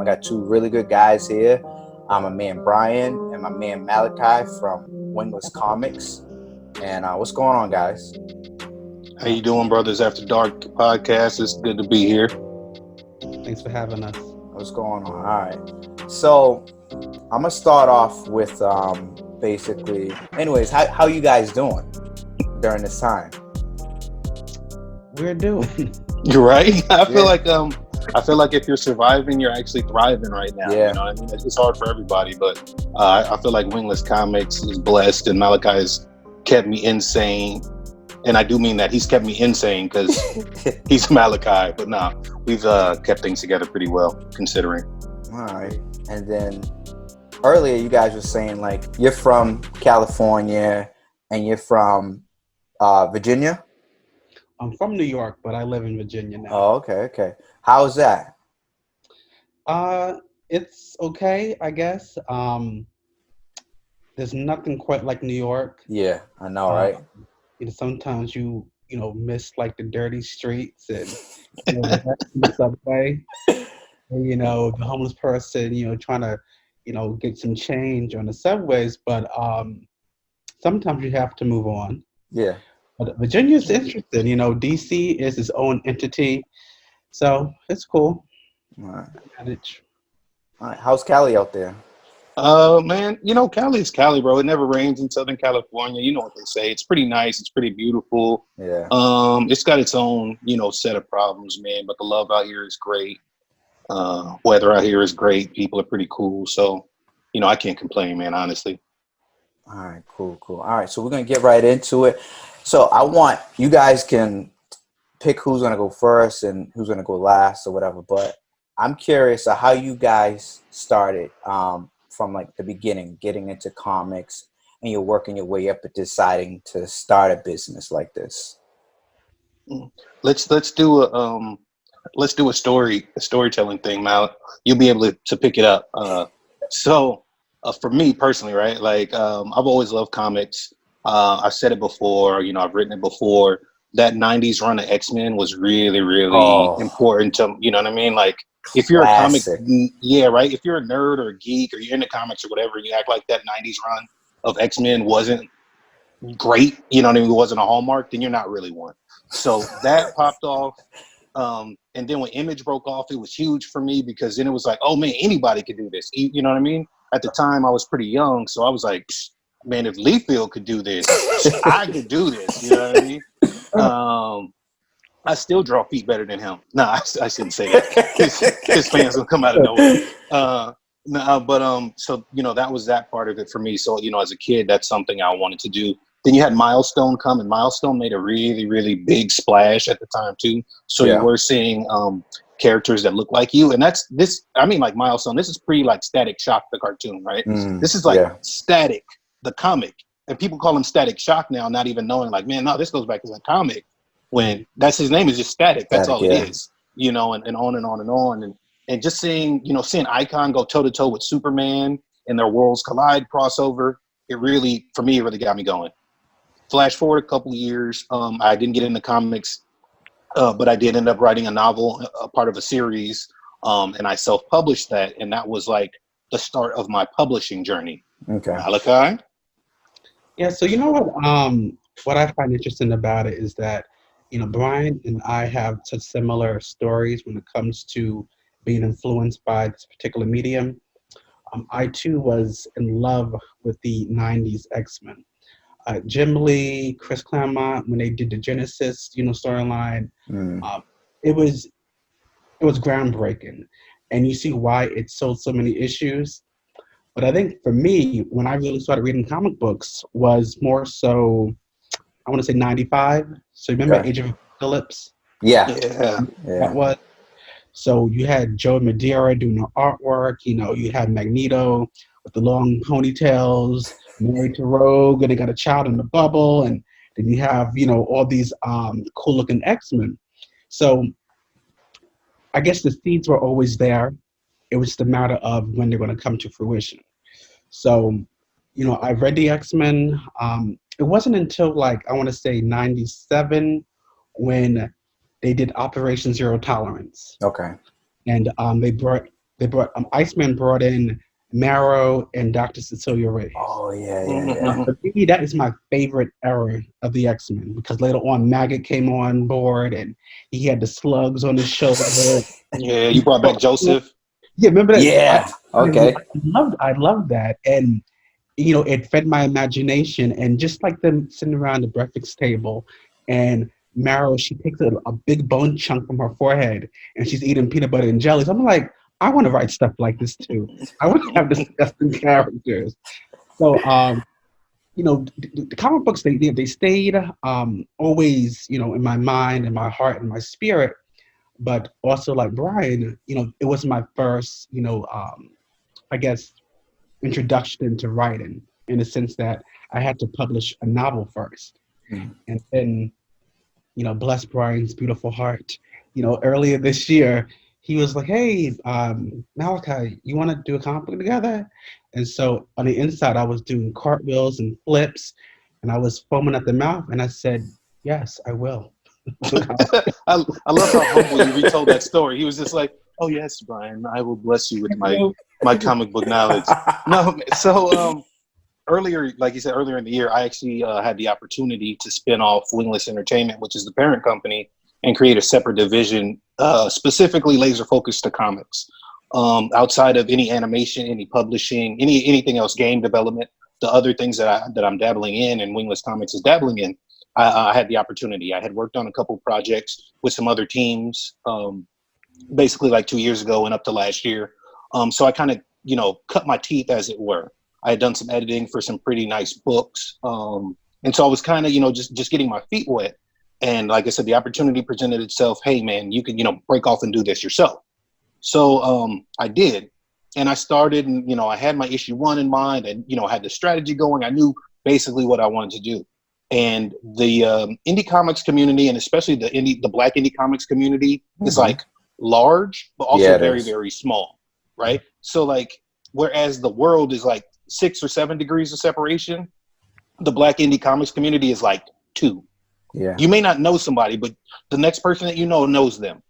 got two really good guys here. My man Brian and my man Malachi from Wingless Comics. And what's going on, guys? How you doing, Brothers After Dark podcast? It's good to be here. Thanks for having us. What's going on? All right. So I'm gonna start off with basically. Anyways, how you guys doing during this time? We're doing. You're right. I feel like if you're surviving, you're actually thriving right now. Yeah. You know what I mean? It's hard for everybody, but I feel like Wingless Comics is blessed, and Malachi has kept me insane. And I do mean that he's kept me insane because he's Malachi. But nah, we've kept things together pretty well, considering. All right. And then earlier, you guys were saying like you're from California and you're from Virginia. I'm from New York, but I live in Virginia now. Oh, okay. How's that? It's okay, I guess. There's nothing quite like New York. Yeah, I know, right? Sometimes you miss like the dirty streets and the subway. And, the homeless person, trying to, get some change on the subways. But sometimes you have to move on. Yeah. But Virginia's interesting. DC is its own entity, so it's cool. All right. Manage. All right. How's Cali out there? Man, Cali's Cali, bro. It never rains in Southern California. You know what they say. It's pretty nice. It's pretty beautiful. Yeah. It's got its own, set of problems, man. But the love out here is great. Weather out here is great. People are pretty cool. So, I can't complain, man, honestly. All right, cool. All right, so we're going to get right into it. So I want you guys can pick who's going to go first and who's going to go last or whatever. But I'm curious how you guys started from like the beginning, getting into comics, and you're working your way up and deciding to start a business like this. Let's do a storytelling thing, Mal. You'll be able to pick it up. So for me personally, right? Like I've always loved comics. I've said it before. I've written it before. That '90s run of X-Men was really, really important to you know what I mean. Like if you're Classic. a comic, yeah, right. If you're a nerd or a geek or you're into comics or whatever, you act like that '90s run of X-Men wasn't great. You know what I mean? It wasn't a hallmark. Then you're not really one. So that popped off. And then when Image broke off, it was huge for me because then it was like, oh man, anybody could do this. You know what I mean? At the time, I was pretty young, so I was like, man, if Leafield could do this, I could do this. You know what I mean? I still draw feet better than him. No, I shouldn't say that. His fans will come out of nowhere. So that was that part of it for me. So as a kid, that's something I wanted to do. Then you had Milestone come, and Milestone made a really, really big splash at the time too. So you were seeing characters that look like you, and that's this. I mean, like Milestone. This is pre like Static Shock, the cartoon, right? This is like Static, the comic, and people call him Static Shock now, not even knowing. Like, man, no, this goes back to the comic when that's his name is just Static. That's all it is, and on and on and on, and just seeing Icon go toe to toe with Superman and their worlds collide crossover. It really, for me, it really got me going. Flash forward a couple of years, I didn't get into comics, but I did end up writing a novel, a part of a series, and I self-published that, and that was like the start of my publishing journey. Okay. Malachi? Yeah, so you know what I find interesting about it is that, Brian and I have such similar stories when it comes to being influenced by this particular medium. I too was in love with the 90s X-Men. Jim Lee, Chris Claremont, when they did the Genesis, storyline, it was groundbreaking, and you see why it sold so many issues. But I think for me, when I really started reading comic books, was more so, I want to say '95. So you remember Age of Phillips? Yeah. That was. So you had Joe Madeira doing the artwork. You had Magneto with the long ponytails, married to Rogue, and they got a child in the bubble, and then you have all these cool looking X-Men. So I guess the seeds were always there. It was just a matter of when they're going to come to fruition. So I've read the X-Men. It wasn't until like I want to say '97 when they did Operation Zero Tolerance. Okay. And they brought they brought Iceman brought in Marrow and Dr. Cecilia Reyes. Oh yeah. For me, that is my favorite era of the X-Men because later on Maggot came on board and he had the slugs on his shoulder. Yeah, you brought back Joseph. Yeah, remember that? Yeah. Okay. I loved that, and it fed my imagination. And just like them sitting around the breakfast table, and Marrow, she takes a big bone chunk from her forehead, and she's eating peanut butter and jellies. I'm like, I want to write stuff like this too. I want to have disgusting characters. So, the comic books they stayed always in my mind and my heart and my spirit. But also like Brian, it was my first I guess introduction into writing in the sense that I had to publish a novel first, and then bless Brian's beautiful heart. Earlier this year he was like, "Hey, Malachi, you want to do a comic book together?" And so on the inside, I was doing cartwheels and flips, and I was foaming at the mouth, and I said, "Yes, I will." I love how humble you retold that story. He was just like, "Oh yes, Brian, I will bless you with my comic book knowledge." No, so earlier, like you said, earlier in the year, I actually had the opportunity to spin off Wingless Entertainment, which is the parent company, and create a separate division specifically laser focused to comics. Outside of any animation, any publishing, anything else, game development, the other things that I'm dabbling in, and Wingless Comics is dabbling in. I had the opportunity. I had worked on a couple projects with some other teams, basically like 2 years ago and up to last year. So I kind of, cut my teeth, as it were. I had done some editing for some pretty nice books. And so I was kind of, just getting my feet wet. And like I said, the opportunity presented itself. Hey, man, you can, break off and do this yourself. So I did. And I started, and, I had my issue 1 in mind and, had the strategy going. I knew basically what I wanted to do. And the indie comics community, and especially the Black indie comics community, is like large, but also very, very small, right? So like, whereas the world is like 6 or 7 degrees of separation, the Black indie comics community is like 2. Yeah. You may not know somebody, but the next person that knows them,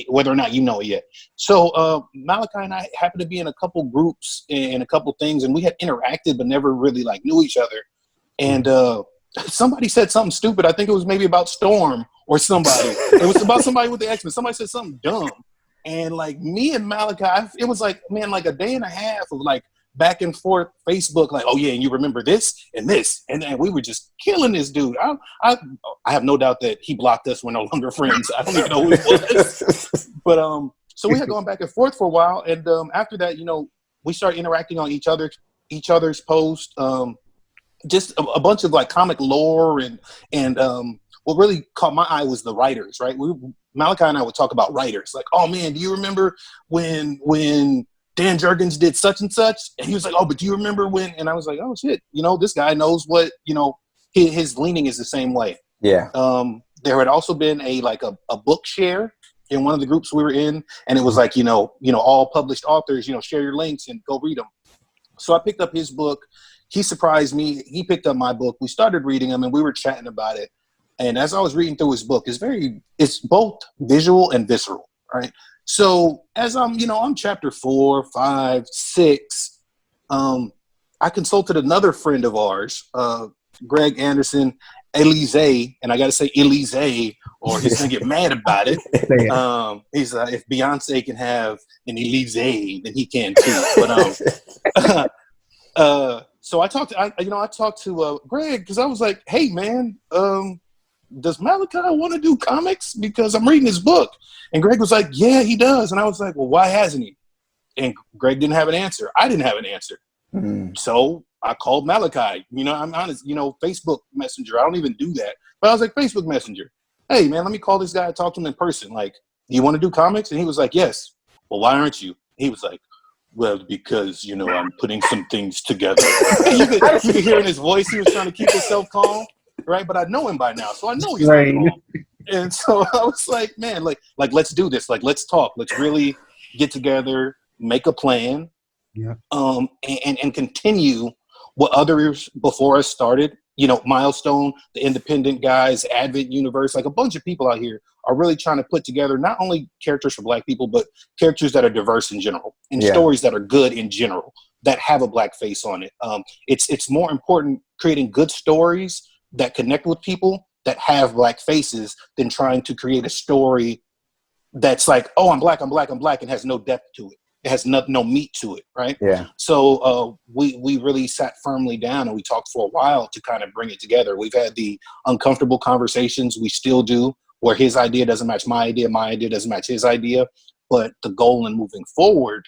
whether or not you know it yet. So Malachi and I happened to be in a couple groups and a couple things, and we had interacted but never really like knew each other. And somebody said something stupid. I think it was maybe about Storm or somebody. It was about somebody with the X-Men. Somebody said something dumb. And like me and Malachi, it was like, man, like a day and a half of like back and forth Facebook, like, oh yeah, and you remember this and this. And then we were just killing this dude. I have no doubt that he blocked us. We're no longer friends. I don't even know who he was. But so we had gone back and forth for a while. And after that, we started interacting on each other's posts. Just a bunch of like comic lore and what really caught my eye was the writers, right? Malachi and I would talk about writers, like, oh man, do you remember when Dan Jurgens did such and such? And he was like, oh, but do you remember when? And I was like, oh shit, this guy knows what, his leaning is the same way. Yeah. There had also been a book share in one of the groups we were in, and it was like, all published authors, share your links and go read them. So I picked up his book. He surprised me. He picked up my book. We started reading them, and we were chatting about it. And as I was reading through his book, it's both visual and visceral, right? So as I'm chapter 4, 5, 6, I consulted another friend of ours, Greg Anderson, Elise, and I got to say Elise, or he's going to get mad about it. He's if Beyonce can have an Elise, then he can too. But so I talked to Greg, because I was like, hey man, does Malachi want to do comics? Because I'm reading his book. And Greg was like, yeah, he does. And I was like, well, why hasn't he? And Greg didn't have an answer. I didn't have an answer. So I called Malachi. I'm honest, Facebook Messenger. I don't even do that. But I was like, Facebook Messenger. Hey, man, let me call this guy and talk to him in person. Like, do you want to do comics? And he was like, yes. Well, why aren't you? He was like, well, because, I'm putting some things together. you could hear in his voice, he was trying to keep himself calm, right? But I know him by now, so I know he's not calm. And so I was like, man, like let's do this. Like, let's talk. Let's really get together, make a plan, and continue what others before us started. Milestone, the independent guys, Advent Universe, like a bunch of people out here are really trying to put together not only characters for Black people, but characters that are diverse in general and stories that are good in general that have a Black face on it. It's more important creating good stories that connect with people that have Black faces than trying to create a story that's like, oh, I'm Black, and has no depth to it. It has no meat to it, right? Yeah. So we really sat firmly down and we talked for a while to kind of bring it together. We've had the uncomfortable conversations, we still do, where his idea doesn't match my idea doesn't match his idea. But the goal in moving forward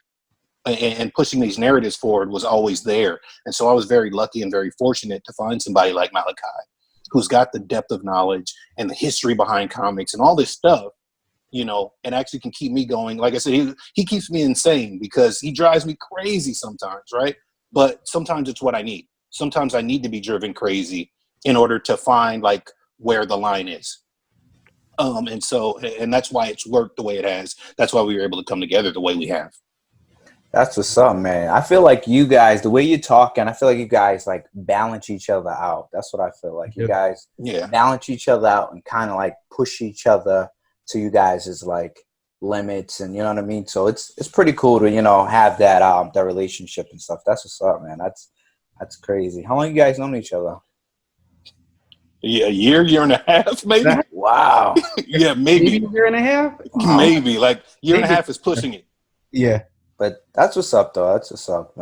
and pushing these narratives forward was always there. And so I was very lucky and very fortunate to find somebody like Malachi, who's got the depth of knowledge and the history behind comics and all this stuff, and actually can keep me going. Like I said, he keeps me insane because he drives me crazy sometimes, right? But sometimes it's what I need. Sometimes I need to be driven crazy in order to find like where the line is. And that's why it's worked the way it has. That's why we were able to come together the way we have. That's what's up, man. I feel like you guys, the way you talk, and I feel like you guys like balance each other out. That's what I feel like. You guys balance each other out and kind of like push each other to you guys' is like limits, and you know what I mean. So it's pretty cool to have that relationship and stuff. That's what's up, man. That's crazy. How long you guys known each other? Yeah, a year and a half, maybe. Wow. Yeah, maybe a year and a half. Maybe like year and a half is pushing it. Yeah. But that's what's up, though. That's what's up.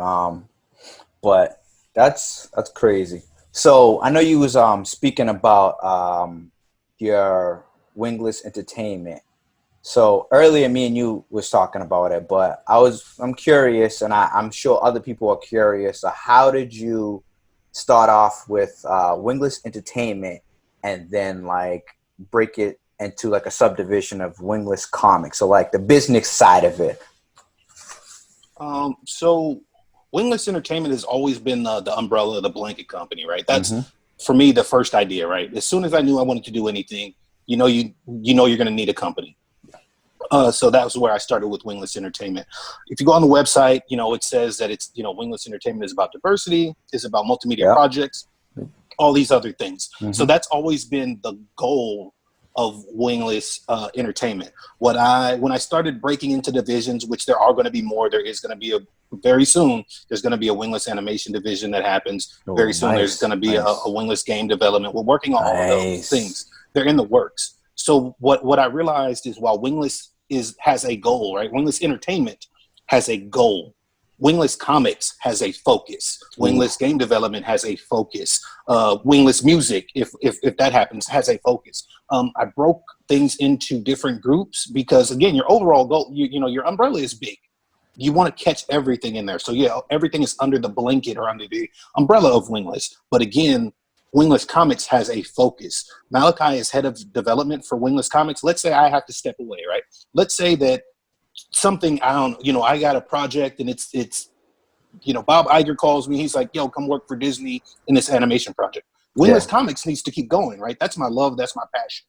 But that's crazy. So I know you was speaking about your Wingless Entertainment. So earlier, me and you was talking about it, but I'm curious, and I'm sure other people are curious. So how did you start off with Wingless Entertainment, and then like break it into like a subdivision of Wingless Comics, so like the business side of it? So Wingless Entertainment has always been the umbrella, the blanket company, right? That's for me the first idea, right? As soon as I knew I wanted to do anything, you're going to need a company. So that was where I started with Wingless Entertainment. If you go on the website, it says that it's, Wingless Entertainment is about diversity, is about multimedia projects, all these other things. So that's always been the goal of Wingless Entertainment. When I started breaking into divisions, which there are going to be more, there is going to be very soon, there's going to be a Wingless animation division that happens. Very soon there's going to be a Wingless game development. We're working on all of those things. They're in the works. So what I realized is while Wingless has a goal, right? Wingless Entertainment has a goal. Wingless Comics has a focus. Wingless game development has a focus. Wingless music, if that happens, has a focus. I broke things into different groups because, again, your overall goal, your umbrella is big. You want to catch everything in there. So, everything is under the blanket or under the umbrella of Wingless. But again, Wingless Comics has a focus. Malachi is head of development for Wingless Comics. Let's say I have to step away, right? Let's say that something, I got a project and it's Bob Iger calls me. He's like, yo, come work for Disney in this animation project. Wingless Comics needs to keep going, right? That's my love. That's my passion.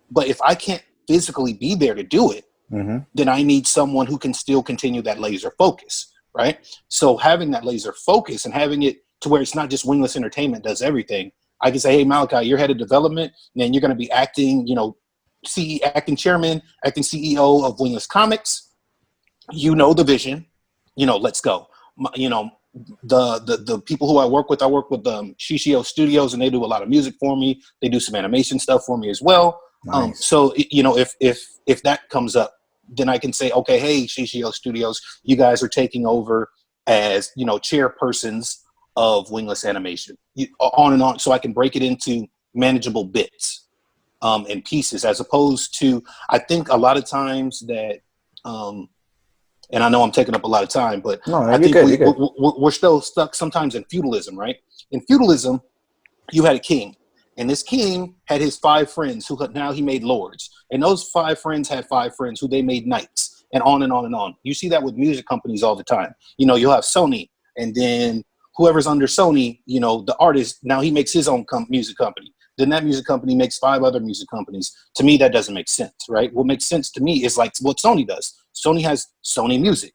But if I can't physically be there to do it, then I need someone who can still continue that laser focus, right? So having that laser focus and having it to where it's not just Wingless Entertainment does everything. I can say, hey, Malachi, you're head of development, and then you're going to be acting, acting chairman, acting CEO of Wingless Comics. The vision, let's go. The people who I work with Shishio Studios, and they do a lot of music for me. They do some animation stuff for me as well. Nice. So if that comes up, then I can say, okay, hey, Shishio Studios, you guys are taking over as chairpersons of Wingless Animation, on and on. So I can break it into manageable bits and pieces, as opposed to, I think a lot of times that and I know I'm taking up a lot of time, but I think we're still stuck sometimes in feudalism, right? In feudalism, you had a king, and this king had his 5 friends who now he made lords, and those 5 friends had 5 friends who they made knights, and on and on and on. You see that with music companies all the time. You'll have Sony, and then whoever's under Sony, the artist, now he makes his own music company. Then that music company makes 5 other music companies. To me, that doesn't make sense, right? What makes sense to me is like what Sony does. Sony has Sony Music,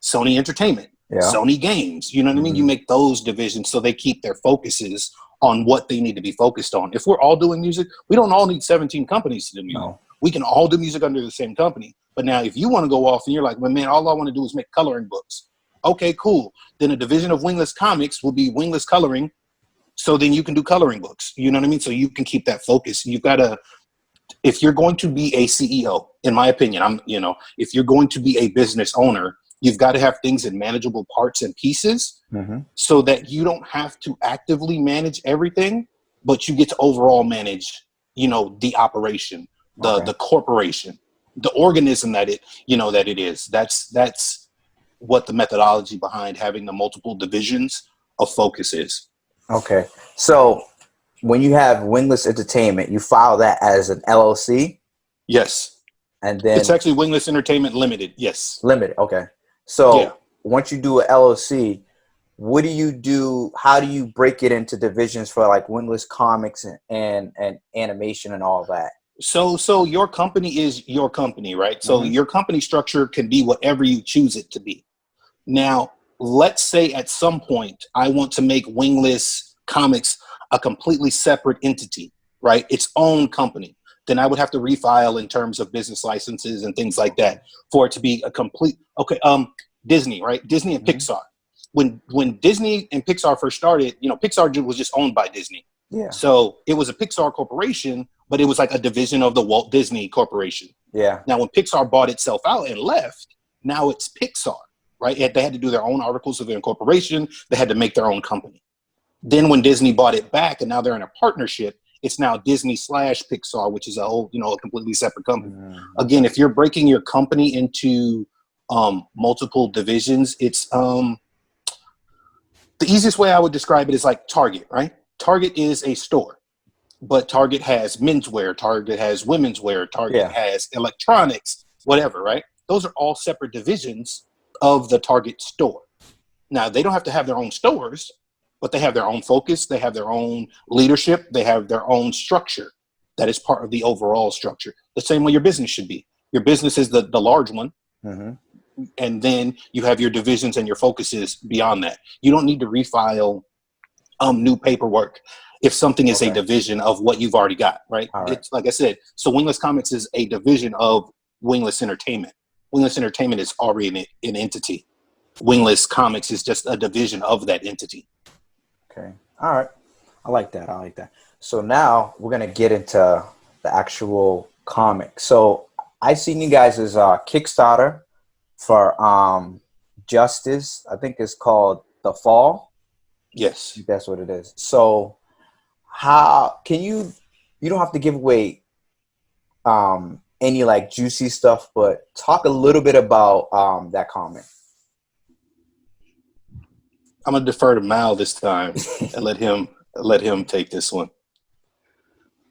Sony Entertainment, Sony Games. You know what I mean? You make those divisions so they keep their focuses on what they need to be focused on. If we're all doing music, we don't all need 17 companies to do music. No. We can all do music under the same company. But now if you want to go off and you're like, well, man, all I want to do is make coloring books. Okay, cool. Then a division of Wingless Comics will be Wingless Coloring. So then you can do coloring books. You know what I mean? So you can keep that focus. You've got to, if you're going to be a CEO, in my opinion, if you're going to be a business owner, you've got to have things in manageable parts and pieces so that you don't have to actively manage everything, but you get to overall manage, the operation, the corporation, the organism that it is. That's what the methodology behind having the multiple divisions of focus is. Okay. So when you have Wingless Entertainment, you file that as an LLC? Yes. And then it's actually Wingless Entertainment Limited. Yes. Limited. Okay. So once you do an LLC, what do you do? How do you break it into divisions for like Wingless Comics and animation and all that? So your company is your company, right? So your company structure can be whatever you choose it to be. Now, let's say at some point I want to make Wingless Comics a completely separate entity, right? Its own company. Then I would have to refile in terms of business licenses and things like that for it to be a complete, Disney, right? Disney and Pixar. When Disney and Pixar first started, Pixar was just owned by Disney. Yeah. So it was a Pixar corporation, but it was like a division of the Walt Disney Corporation. Yeah. Now, when Pixar bought itself out and left, now it's Pixar, right? They had to do their own articles of incorporation. They had to make their own company. Then when Disney bought it back and now they're in a partnership, it's now Disney/Pixar, which is a whole, a completely separate company. Again, if you're breaking your company into multiple divisions, it's the easiest way I would describe it is like Target, right? Target is a store, but Target has menswear, Target has women's wear, Target has electronics, whatever, right? Those are all separate divisions of the Target store. Now, they don't have to have their own stores, but they have their own focus, they have their own leadership, they have their own structure that is part of the overall structure. The same way your business should be. Your business is the large one, and then you have your divisions and your focuses beyond that. You don't need to refile new paperwork if something is a division of what you've already got, right? It's like I said, so Wingless Comics is a division of Wingless Entertainment. Wingless Entertainment is already an entity. Wingless Comics is just a division of that entity. Okay. All right. I like that. So now we're going to get into the actual comic. So I seen you guys as a Kickstarter for Justice. I think it's called The Fall. Yes. That's what it is. So how can you don't have to give away any like juicy stuff, but talk a little bit about that comic. I'm gonna defer to Mal this time and let him take this one.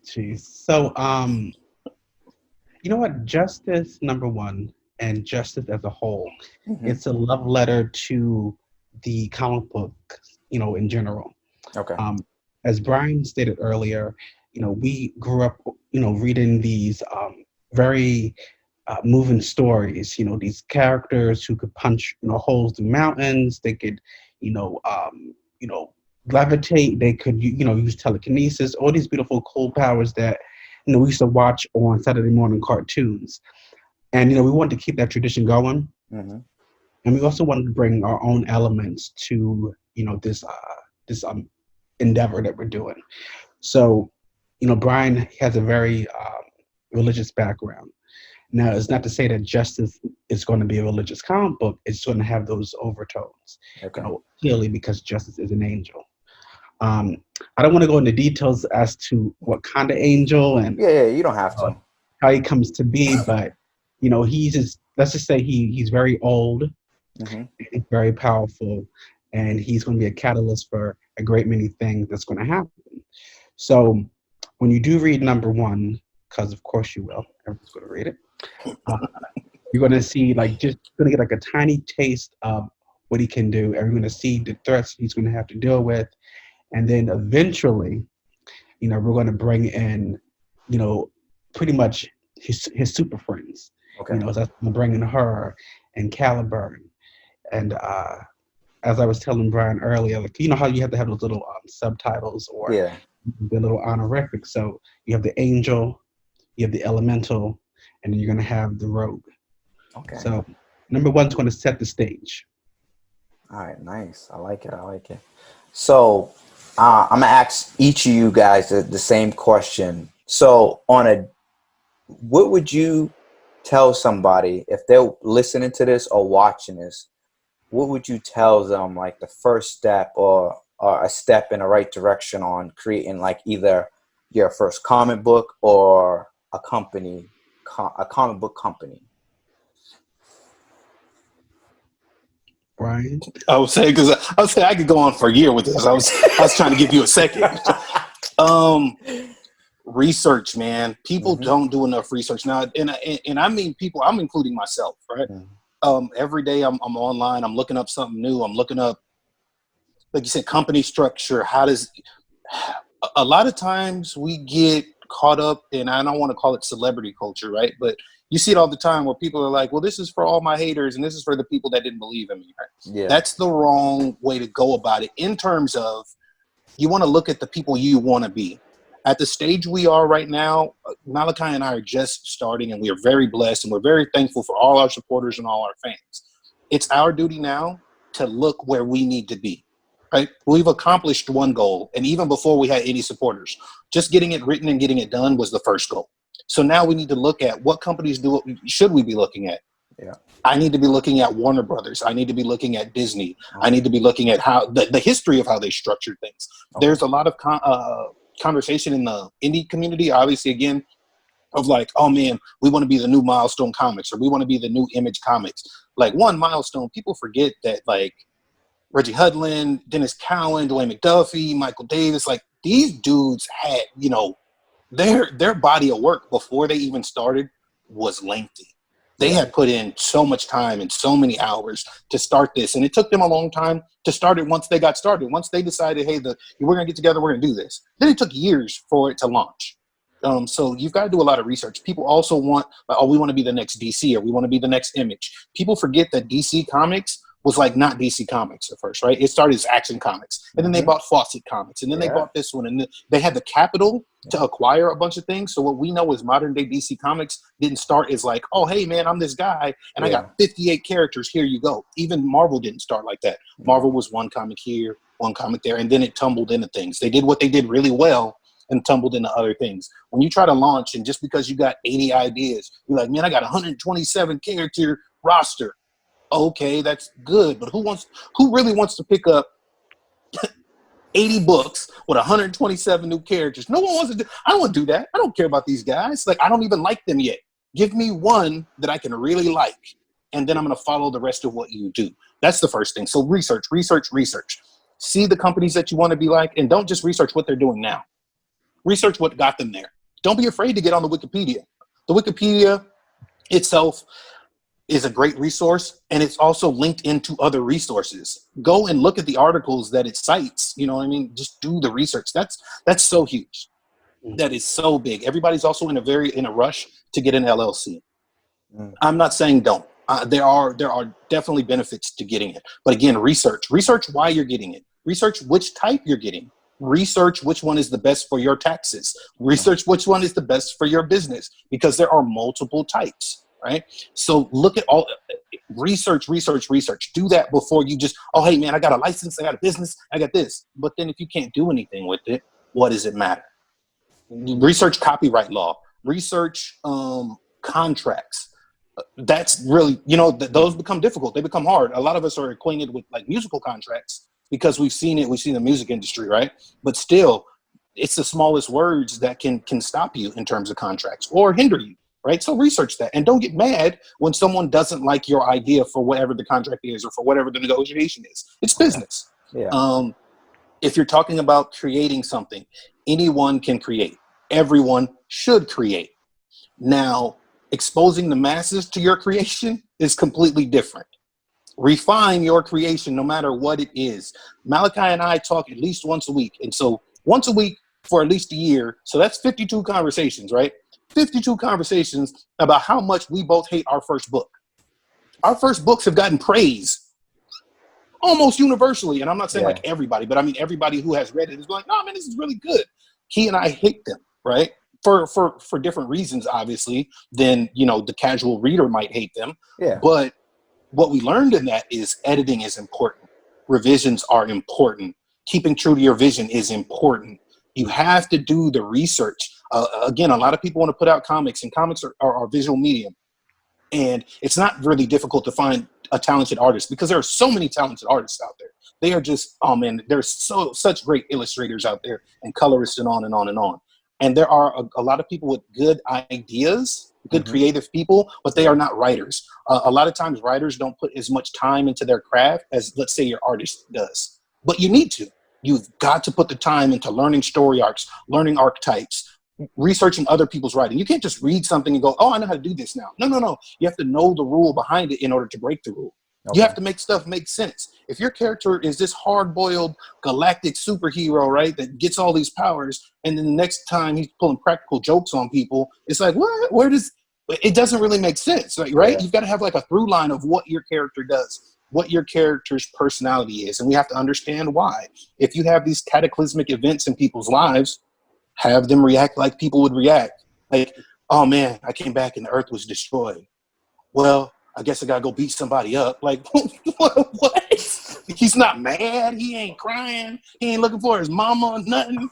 Jeez. So, you know what? Justice #1 and Justice as a whole, it's a love letter to the comic book, in general. Okay. As Brian stated earlier, we grew up, reading these very moving stories. These characters who could punch, holes through mountains. They could, levitate. They could, use telekinesis. All these beautiful, cool powers that, we used to watch on Saturday morning cartoons. And we wanted to keep that tradition going. And we also wanted to bring our own elements to, this endeavor that we're doing. So, Brian has a very religious background. Now, it's not to say that Justice is going to be a religious comic book. It's going to have those overtones, clearly because Justice is an angel. I don't want to go into details as to what kind of angel and you don't have to how he comes to be, but he's just, let's just say he's very old, he's very powerful, and he's going to be a catalyst for a great many things that's going to happen. So when you do read #1, because of course you will, everyone's going to read it. You're going to see just going to get like a tiny taste of what he can do, and you're going to see the threats he's going to have to deal with, and then eventually, we're going to bring in, pretty much his super friends. So that's bringing her and Caliburn and as I was telling Brian earlier, like, you know how you have to have those little subtitles or Yeah. the little honorifics. So you have the angel, you have the elemental, and then you're going to have the rogue. Okay. So number one's going to set the stage. All right. Nice. I like it. I like it. So I'm gonna ask each of you guys the same question. So what would you tell somebody if they're listening to this or watching this? What would you tell them, like the first step or a step in the right direction on creating like either your first comic book or a comic book company? Brian? I would say, because I would say I could go on for a year with this. I was trying to give you a second. Research, man. People don't do enough research now, and I mean people. I'm including myself, right? Every day I'm online. I'm looking up something new. I'm looking up, like you said, company structure. How does a lot of times we get caught up in, I don't want to call it celebrity culture, right? But you see it all the time where people are like, well, this is for all my haters and this is for the people that didn't believe in me, right? Yeah. That's the wrong way to go about it in terms of you want to look at the people you want to be. At the stage we are right now, Malachi and I are just starting, and we are very blessed and we're very thankful for all our supporters and all our fans. It's our duty now to look where we need to be. Right? We've accomplished one goal, and even before we had any supporters, just getting it written and getting it done was the first goal. So now we need to look at what companies should we be looking at? Yeah. I need to be looking at Warner Brothers. I need to be looking at Disney. I need to be looking at how the history of how they structured things. There's a lot of conversation in the indie community, obviously, again, of like, oh man, we want to be the new Milestone Comics, or we want to be the new Image Comics. Like, one Milestone, people forget that, like, Reggie Hudlin, Dennis Cowan, Dwayne McDuffie, Michael Davis, like, these dudes had, their body of work before they even started was lengthy. They had put in so much time and so many hours to start this, and it took them a long time to start it. Once they got started, once they decided, hey, we're gonna get together, we're gonna do this, then it took years for it to launch. So you've got to do a lot of research. People also want, like, oh, we want to be the next DC, or we want to be the next Image. People forget that DC Comics was like not DC Comics at first, right? It started as Action Comics, and then they bought Fawcett Comics, and then they bought this one, and they had the capital to acquire a bunch of things. So what we know is modern day DC Comics didn't start as like, oh, hey man, I'm this guy, and I got 58 characters, here you go. Even Marvel didn't start like that. Marvel was one comic here, one comic there, and then it tumbled into things. They did what they did really well and tumbled into other things. When you try to launch, and just because you got 80 ideas, you're like, man, I got 127 character roster. Okay, that's good, but who really wants to pick up 80 books with 127 new characters? No one wants to do. I don't want to do that. I don't care about these guys. Like, I don't even like them yet. Give me one that I can really like, and then I'm going to follow the rest of what you do. That's the first thing. So research. See the companies that you want to be like, and don't just research what they're doing now. Research what got them there. Don't be afraid to get on the Wikipedia. The Wikipedia itself is a great resource, and it's also linked into other resources. Go and look at the articles that it cites. You know what I mean? Just do the research. That's so huge. That is so big. Everybody's also in a rush to get an LLC. I'm not saying don't. There are definitely benefits to getting it. But again, research why you're getting it. Research which type you're getting. Research which one is the best for your taxes. Research which one is the best for your business, because there are multiple types. Right? So look at all research. Do that before you just, oh, hey man, I got a license, I got a business, I got this. But then if you can't do anything with it, what does it matter? Research copyright law, research contracts. That's really, those become difficult. They become hard. A lot of us are acquainted with like musical contracts because we've seen the music industry, right? But still, it's the smallest words that can stop you in terms of contracts or hinder you. Right? So research that, and don't get mad when someone doesn't like your idea for whatever the contract is or for whatever the negotiation is. It's business. Yeah. If you're talking about creating something, anyone can create. Everyone should create. Now, exposing the masses to your creation is completely different. Refine your creation no matter what it is. Malachi and I talk at least once a week. And so once a week for at least a year. So that's 52 conversations, right? 52 conversations about how much we both hate our first book. Our first books have gotten praise. almost universally, and I'm not saying like everybody, but I mean everybody who has read it is like, no, man, this is really good. Key and I hate them, right? For different reasons, obviously, than, you know, the casual reader might hate them. Yeah. But what we learned in that is editing is important. Revisions are important. Keeping true to your vision is important. You have to do the research. Again, a lot of people want to put out comics, and comics are visual medium. And it's not really difficult to find a talented artist because there are so many talented artists out there. They are just, oh man, there's such great illustrators out there and colorists and on and on and on. And there are a lot of people with good ideas, good creative people, but they are not writers. A lot of times writers don't put as much time into their craft as, let's say, your artist does. But you need to. You've got to put the time into learning story arcs, learning archetypes, researching other people's writing. You can't just read something and go, oh, I know how to do this now. No. You have to know the rule behind it in order to break the rule. Okay. You have to make stuff make sense. If your character is this hard-boiled galactic superhero, right, that gets all these powers, and then the next time he's pulling practical jokes on people, it's like, what? Where does it doesn't really make sense, like, right? Yeah. You've got to have like a through line of what your character does, what your character's personality is, and we have to understand why. If you have these cataclysmic events in people's lives, have them react like people would react. Like, oh man, I came back and the earth was destroyed. Well, I guess I gotta go beat somebody up. Like, what? He's not mad. He ain't crying. He ain't looking for his mama or nothing.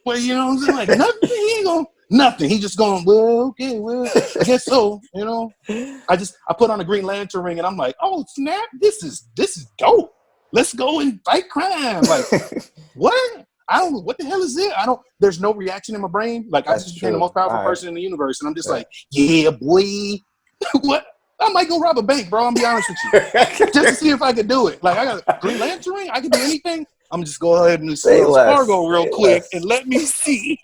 Well, you know what I'm saying? Like, nothing. He ain't gonna, nothing. He just going, well, okay, well, I guess so. You know, I put on a Green Lantern ring and I'm like, oh snap, this is dope. Let's go and fight crime. Like, what? What the hell is it? There's no reaction in my brain. Like, I just became the most powerful person in the universe. And I'm just like, yeah, boy. What? I might go rob a bank, bro. I'm gonna be honest with you. Just to see if I could do it. Like, I got a Green Lantern ring. I can do anything. I'm just go ahead and say Fargo real quick and let me see.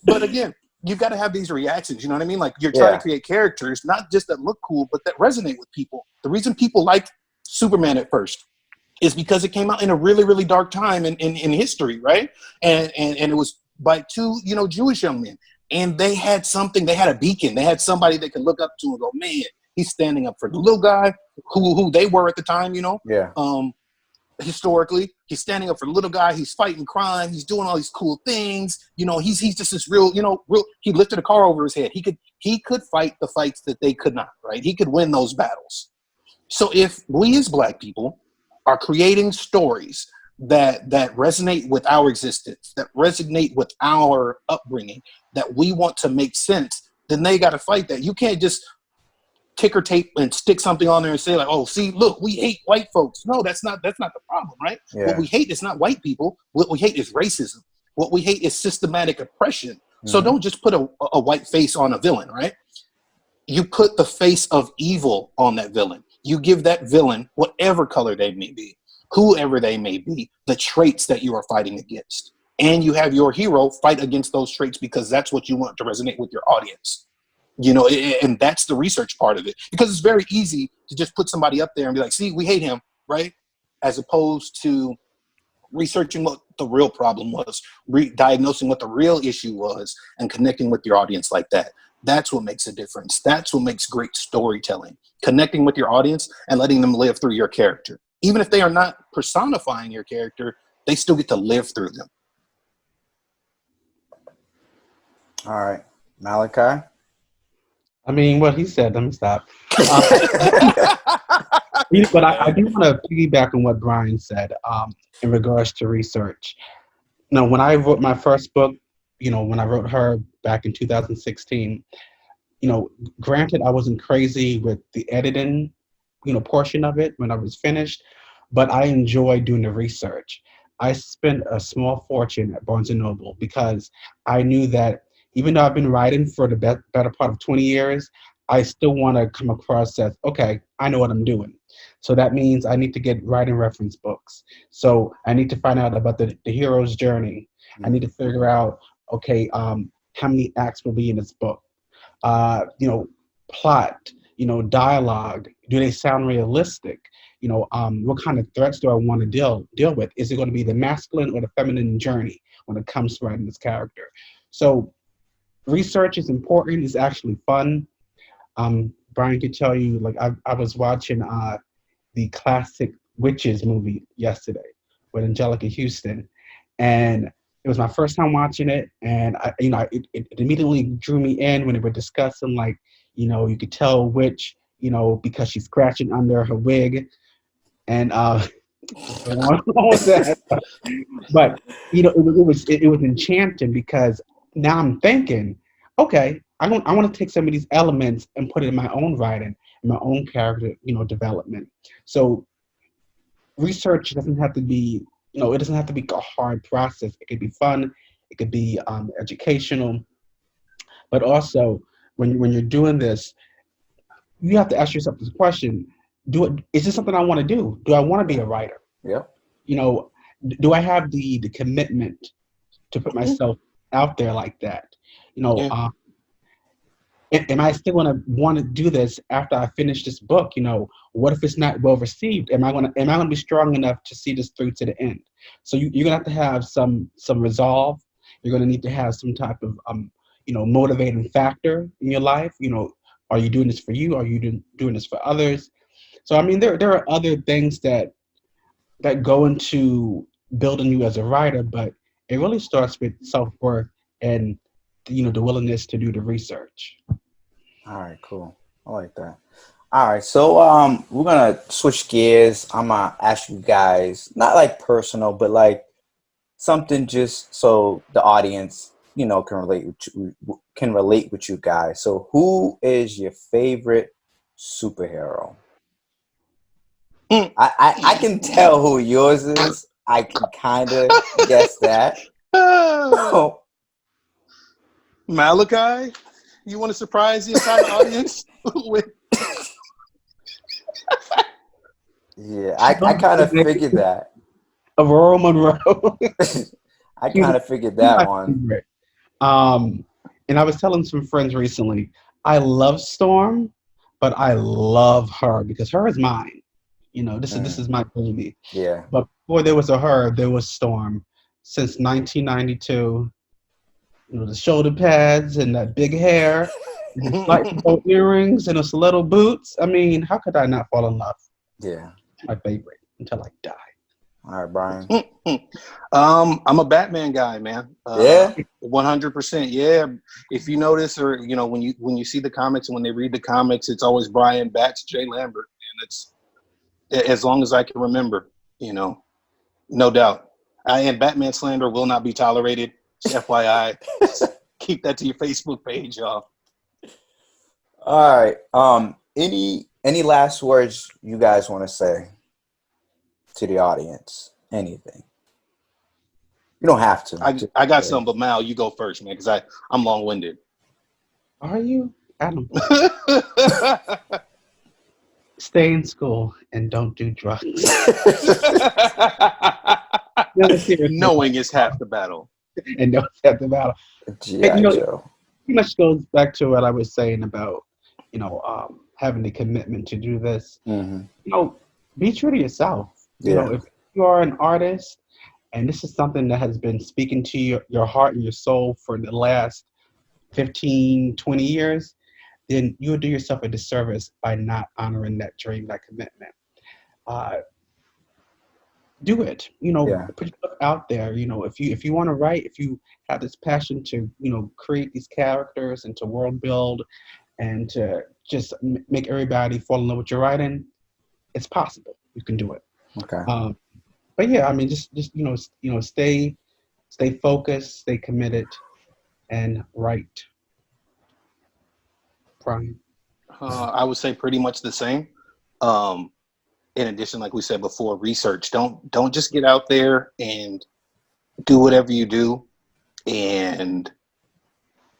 But again, you've got to have these reactions. You know what I mean? Like, you're trying to create characters, not just that look cool, but that resonate with people. The reason people liked Superman at first is because it came out in a really, really dark time in history, right? And it was by two, you know, Jewish young men. And they had something, they had a beacon. They had somebody they could look up to and go, man, he's standing up for the little guy who they were at the time, you know? Yeah. Historically, he's standing up for the little guy. He's fighting crime. He's doing all these cool things. You know, he's just this real, you know, he lifted a car over his head. He could fight the fights that they could not, right? He could win those battles. So if we as Black people are creating stories that resonate with our existence, that resonate with our upbringing, that we want to make sense, then they got to fight that. You can't just ticker tape and stick something on there and say like, oh, see, look, we hate white folks. No, that's not the problem, right? Yeah. What we hate is not white people. What we hate is racism. What we hate is systematic oppression. Mm-hmm. So don't just put a white face on a villain, right? You put the face of evil on that villain. You give that villain, whatever color they may be, whoever they may be, the traits that you are fighting against. And you have your hero fight against those traits because that's what you want to resonate with your audience. You know, and that's the research part of it. Because it's very easy to just put somebody up there and be like, see, we hate him, right? As opposed to researching what the real problem was, diagnosing what the real issue was, and connecting with your audience like that. That's what makes a difference. That's what makes great storytelling. Connecting with your audience and letting them live through your character. Even if they are not personifying your character, they still get to live through them. All right. Malachi? I mean, what he said, let me stop. But I do want to piggyback on what Brian said in regards to research. Now, when I wrote my first book, you know, when I wrote her back in 2016, you know, granted, I wasn't crazy with the editing, you know, portion of it when I was finished, but I enjoyed doing the research. I spent a small fortune at Barnes & Noble because I knew that even though I've been writing for the better part of 20 years, I still want to come across as, okay, I know what I'm doing. So that means I need to get writing reference books. So I need to find out about the hero's journey. Mm-hmm. I need to figure out, okay, how many acts will be in this book? You know, plot, you know, dialogue. Do they sound realistic? You know, what kind of threats do I want to deal with? Is it going to be the masculine or the feminine journey when it comes to writing this character? So research is important. It's actually fun. Brian could tell you, like, I was watching the classic Witches movie yesterday with Angelica Houston, and it was my first time watching it, and it immediately drew me in when they were discussing, like, you could tell which, because she's scratching under her wig, and just go on with that. But it was enchanting, because now I'm thinking, okay, I want to take some of these elements and put it in my own writing, in my own character, development. So research doesn't have to be, it doesn't have to be a hard process. It could be fun, it could be educational, but also when you're doing this, you have to ask yourself this question: is this something I want to do? Do I want to be a writer? Yep. Do I have the commitment to put myself out there like that? Yeah. Am I still gonna want to do this after I finish this book? What if it's not well received? Am I gonna be strong enough to see this through to the end? So you're gonna have to have some resolve. You're gonna need to have some type of motivating factor in your life. Are you doing this for you? Are you doing this for others? So I mean, there are other things that go into building you as a writer, but it really starts with self-worth and the willingness to do the research. All right, cool. I like that. All right, so we're gonna switch gears. I'm gonna ask you guys, not like personal, but like something just so the audience, can relate with you guys. So, who is your favorite superhero? I can tell who yours is. I can kind of guess that. Malachi, you want to surprise the entire audience with? Yeah, I kind of figured that. Aurora Monroe. I kind of figured that one. And I was telling some friends recently, I love Storm, but I love her because her is mine. This is my baby. Yeah. But before there was a her, there was Storm. Since 1992, the shoulder pads and that big hair, light gold earrings and those little boots. I mean, how could I not fall in love? Yeah. My favorite until I die. All right, Brian. I'm a Batman guy, man. Yeah. 100%. Yeah. If you notice, or when you see the comics and when they read the comics, it's always Brian Bats J Lambert, and it's as long as I can remember. No doubt. And Batman slander will not be tolerated. Just FYI. Keep that to your Facebook page, y'all. All right. Any last words you guys want to say to the audience? Anything? You don't have to. I got some, but Mal, you go first, man, because I'm long-winded. Are you? Adam. Stay in school and don't do drugs. Knowing is half the battle. And knowing is half the battle. G.I. Joe. Pretty much goes back to what I was saying about, having the commitment to do this. Mm-hmm. Be true to yourself. If you are an artist and this is something that has been speaking to your heart and your soul for the last 15, 20 years, then you'll do yourself a disservice by not honoring that dream, that commitment. Do it. Put yourself out there. If you want to write, if you have this passion to create these characters and to world build and to just make everybody fall in love with your writing, it's possible. You can do it. Okay. But yeah, I mean, just stay focused, stay committed, and write. Brian. I would say pretty much the same. In addition, like we said before, research. Don't just get out there and do whatever you do, and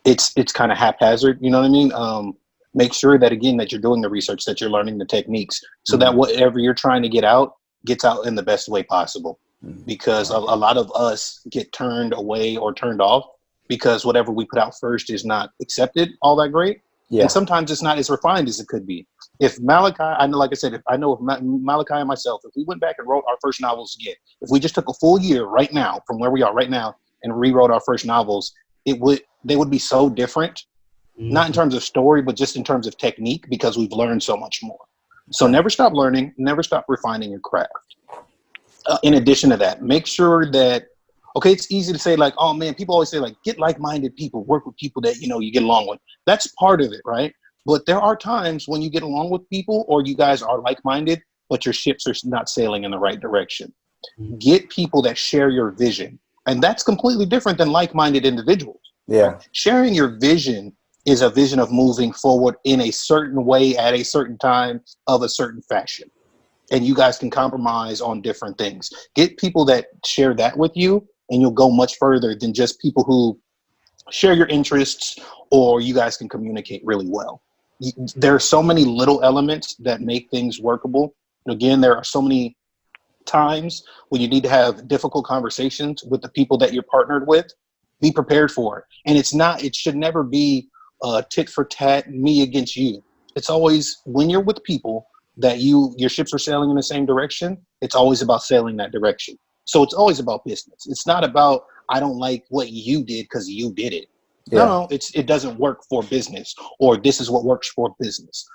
it's kind of haphazard. You know what I mean? Make sure that again that you're doing the research, that you're learning the techniques, so that whatever you're trying to get out gets out in the best way possible. Because a lot of us get turned away or turned off because whatever we put out first is not accepted all that great. Yeah. And sometimes it's not as refined as it could be. If Malachi, I know, like I said, if Malachi and myself, if we went back and wrote our first novels again, if we just took a full year right now from where we are right now and rewrote our first novels, they would be so different, not in terms of story, but just in terms of technique, because we've learned so much more. So never stop learning, never stop refining your craft. In addition to that, make sure that, okay, it's easy to say like, oh man, people always say like, get like-minded people, work with people that, you get along with. That's part of it, right? But there are times when you get along with people or you guys are like-minded, but your ships are not sailing in the right direction. Get people that share your vision. And that's completely different than like-minded individuals. Yeah. Right? Sharing your vision is a vision of moving forward in a certain way at a certain time of a certain fashion. And you guys can compromise on different things. Get people that share that with you, and you'll go much further than just people who share your interests or you guys can communicate really well. There are so many little elements that make things workable. Again, there are so many times when you need to have difficult conversations with the people that you're partnered with. Be prepared for it. And it should never be tit for tat, me against you. It's always, when you're with people that your ships are sailing in the same direction, it's always about sailing that direction. So it's always about business. It's not about, I don't like what you did because you did it. Yeah. No, it doesn't work for business, or this is what works for business.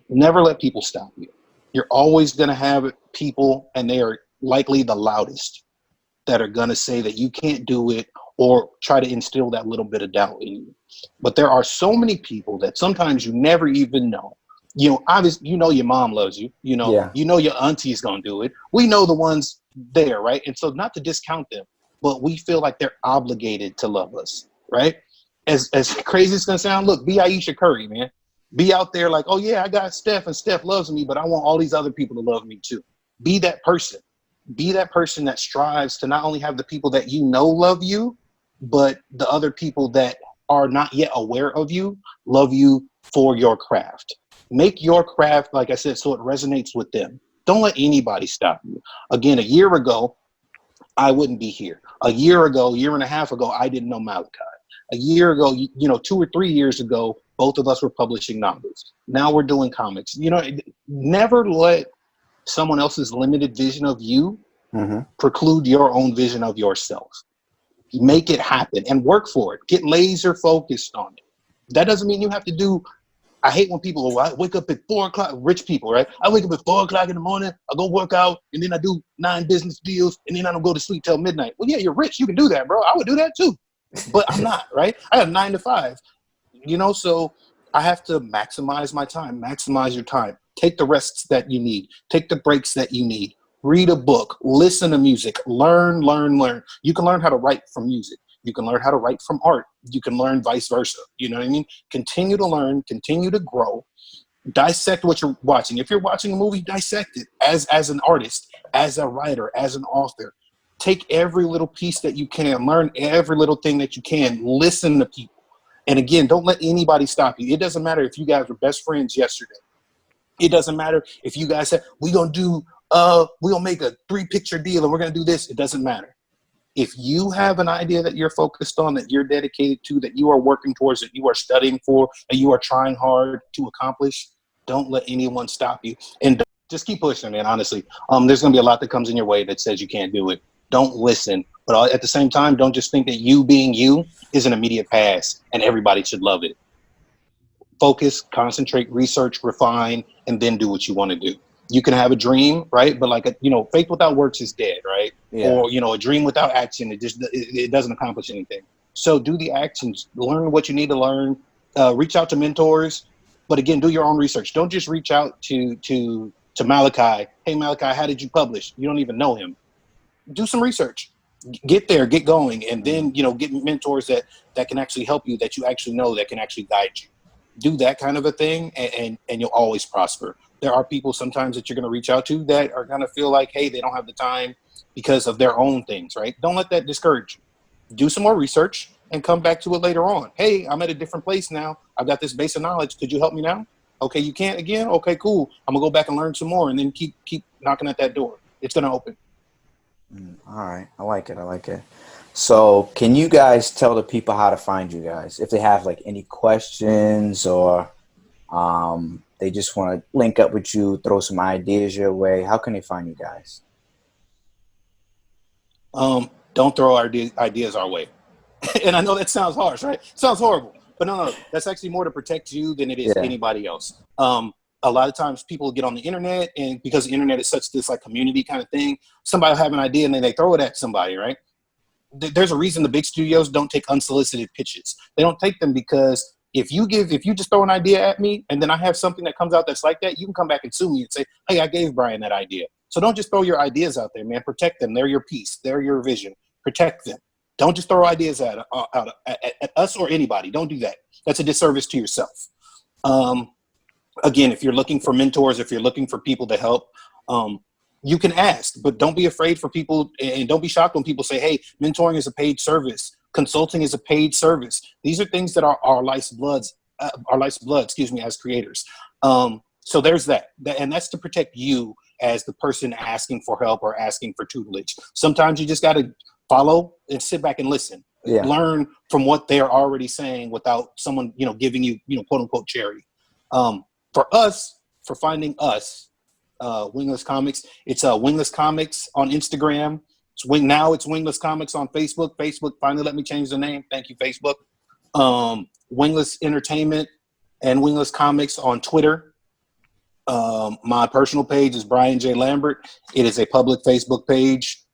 Never let people stop you. You're always going to have people, and they are likely the loudest, that are going to say that you can't do it or try to instill that little bit of doubt in you. But there are so many people that sometimes you never even know. Obviously, your mom loves you. You know your auntie's going to do it. We know the ones there, right? And so not to discount them, but we feel like they're obligated to love us, right? As crazy as it's going to sound, look, be Aisha Curry, man. Be out there like, oh yeah, I got Steph and Steph loves me, but I want all these other people to love me too. Be that person. Be that person that strives to not only have the people that love you, but the other people that are not yet aware of you love you for your craft. Make your craft, like I said, so it resonates with them. Don't let anybody stop you. Again, a year ago, I wouldn't be here. A year and a half ago, I didn't know Malachi. A year ago, 2 or 3 years ago, both of us were publishing novels. Now we're doing comics. Never let someone else's limited vision of you preclude your own vision of yourself. Make it happen and work for it. Get laser focused on it. That doesn't mean you have to do, I hate when people, I wake up at 4 o'clock, rich people, right? I wake up at 4 o'clock in the morning, I go work out, and then I do 9 business deals, and then I don't go to sleep till midnight. Well, yeah, you're rich. You can do that, bro. I would do that too. But I'm not, right? I have 9 to 5. So I have to maximize my time. Maximize your time. Take the rests that you need. Take the breaks that you need. Read a book. Listen to music. Learn. You can learn how to write from music. You can learn how to write from art. You can learn vice versa. You know what I mean? Continue to learn. Continue to grow. Dissect what you're watching. If you're watching a movie, dissect it as an artist, as a writer, as an author. Take every little piece that you can. Learn every little thing that you can. Listen to people. And again, don't let anybody stop you. It doesn't matter if you guys were best friends yesterday. It doesn't matter if you guys said, we're going to make a 3-picture deal and we're going to do this. It doesn't matter. If you have an idea that you're focused on, that you're dedicated to, that you are working towards, that you are studying for, and you are trying hard to accomplish, don't let anyone stop you. And just keep pushing, man, honestly. There's going to be a lot that comes in your way that says you can't do it. Don't listen. But at the same time, don't just think that you being you is an immediate pass and everybody should love it. Focus, concentrate, research, refine, and then do what you want to do. You can have a dream, right? But faith without works is dead, right? Yeah. Or, a dream without action, it doesn't accomplish anything. So do the actions, learn what you need to learn, reach out to mentors, but again, do your own research. Don't just reach out to Malachi. Hey, Malachi, how did you publish? You don't even know him. Do some research. Get there, get going, and then, get mentors that can actually help you, that you actually know, that can actually guide you. Do that kind of a thing, and you'll always prosper. There are people sometimes that you're going to reach out to that are going to feel like, hey, they don't have the time because of their own things, right? Don't let that discourage you. Do some more research and come back to it later on. Hey, I'm at a different place now. I've got this base of knowledge. Could you help me now? Okay, you can't again? Okay, cool. I'm going to go back and learn some more, and then keep knocking at that door. It's going to open. All right. I like it. So can you guys tell the people how to find you guys? If they have any questions or they just want to link up with you, throw some ideas your way, how can they find you guys? Don't throw ideas our way. And I know that sounds harsh, right? It sounds horrible. But no. That's actually more to protect you than it is anybody else. a lot of times people get on the internet, and because the internet is such this like community kind of thing, somebody will have an idea and then they throw it at somebody, right? There's a reason the big studios don't take unsolicited pitches. They don't take them because if you just throw an idea at me and then I have something that comes out that's like that, you can come back and sue me and say, hey, I gave Brian that idea. So don't just throw your ideas out there, man. Protect them. They're your piece. They're your vision. Protect them. Don't just throw ideas at us or anybody. Don't do that. That's a disservice to yourself. Again, if you're looking for mentors, if you're looking for people to help, you can ask, but don't be afraid for people, and don't be shocked when people say, hey, mentoring is a paid service. Consulting is a paid service. These are things that are our life's blood, as creators. So there's that. And that's to protect you as the person asking for help or asking for tutelage. Sometimes you just got to follow and sit back and listen. Yeah. Learn from what they're already saying without someone, giving you, quote unquote charity. For us, for finding us, Wingless Comics, it's Wingless Comics on Instagram. Now it's Wingless Comics on Facebook. Facebook finally let me change the name. Thank you, Facebook. Wingless Entertainment and Wingless Comics on Twitter. My personal page is Brian J. Lambert. It is a public Facebook page.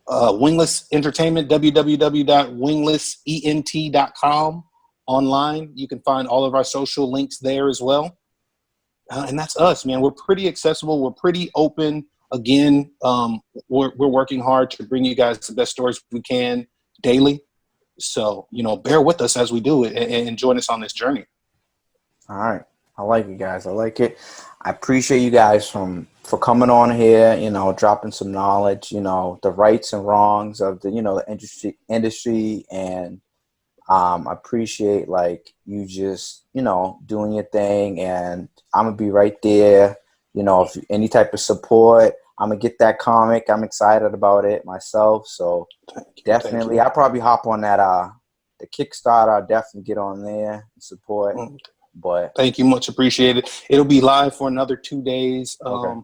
Wingless Entertainment, www.winglessent.com. Online, you can find all of our social links there as well. And that's us, man. We're pretty accessible. We're pretty open. Again, we're working hard to bring you guys the best stories we can daily. So, bear with us as we do it and join us on this journey. All right. I like it, guys. I like it. I appreciate you guys for coming on here, dropping some knowledge, the rights and wrongs of the, the industry. And I appreciate you just, doing your thing, and I'm going to be right there. If any type of support, I'm going to get that comic. I'm excited about it myself. So definitely, I'll probably hop on that, the Kickstarter. I'll definitely get on there and support. But thank you, much appreciated. It'll be live for another 2 days. Okay.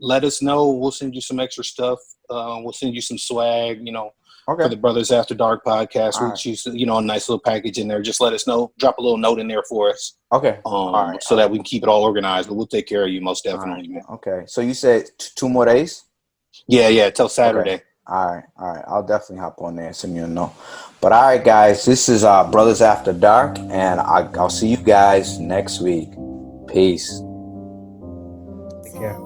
Let us know. We'll send you some extra stuff. We'll send you some swag, for the Brothers After Dark podcast. We'll choose, a nice little package in there. Just let us know. Drop a little note in there for us. Okay. So that we can keep it all organized. But we'll take care of you most definitely, man. Okay. So you said 2 more days? Yeah, till Saturday. Okay. All right. I'll definitely hop on there and send you a note. But all right, guys, this is Brothers After Dark, and I'll see you guys next week. Peace. Take care.